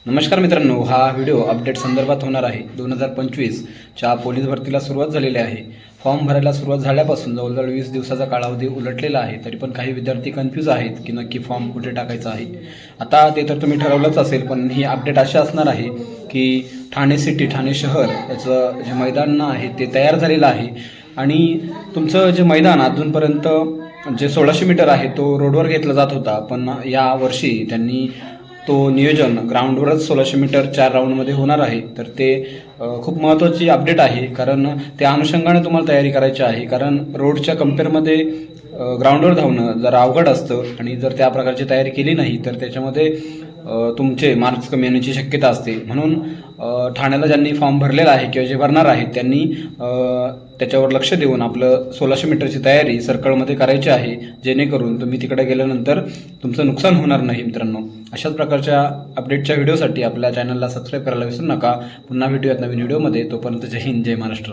नमस्कार मित्रांनो, हा व्हिडिओ अपडेट संदर्भात होणार आहे. 2025च्या पोलीस भरतीला सुरुवात झालेली आहे. फॉर्म भरायला सुरुवात झाल्यापासून जवळजवळ 20 दिवसाचा कालावधी उलटलेला आहे. तरी पण काही विद्यार्थी कन्फ्यूज आहेत की नक्की फॉर्म कुठे टाकायचा आहे. आता ते तर तुम्ही ठरवलंच असेल, पण ही अपडेट अशी असणार आहे की ठाणे सिटी, ठाणे शहर याचं जे मैदान आहे ते तयार झालेलं आहे. आणि तुमचं जे मैदान अजूनपर्यंत जे 1600 मीटर आहे तो रोडवर घेतला जात होता, पण या वर्षी त्यांनी तो नियोजन ग्राउंडवरच 1600 मीटर 4 राऊंडमध्ये होणार आहे. तर ते खूप महत्त्वाची अपडेट आहे, कारण त्या अनुषंगाने तुम्हाला तयारी करायची आहे. कारण रोडच्या कम्पेअरमध्ये ग्राउंडवर धावणं जरा अवघड असतं आणि जर त्या प्रकारची तयारी केली नाही तर त्याच्यामध्ये तुमचे मार्क्स कमी येण्याची शक्यता असते. म्हणून ठाण्याला ज्यांनी फॉर्म भरलेला आहे किंवा जे भरणार आहेत त्यांनी त्याच्यावर लक्ष देऊन आपलं 1600 मीटरची तयारी सर्कलमध्ये करायची आहे, जेणेकरून तुम्ही तिकडे गेल्यानंतर तुमचं नुकसान होणार नाही. मित्रांनो, अशाच प्रकारच्या अपडेटच्या व्हिडिओसाठी आपल्या चॅनलला सबस्क्राईब करायला विसरू नका. पुन्हा भेटूयात नवीन व्हिडिओमध्ये. तोपर्यंत जय हिंद, जय महाराष्ट्र.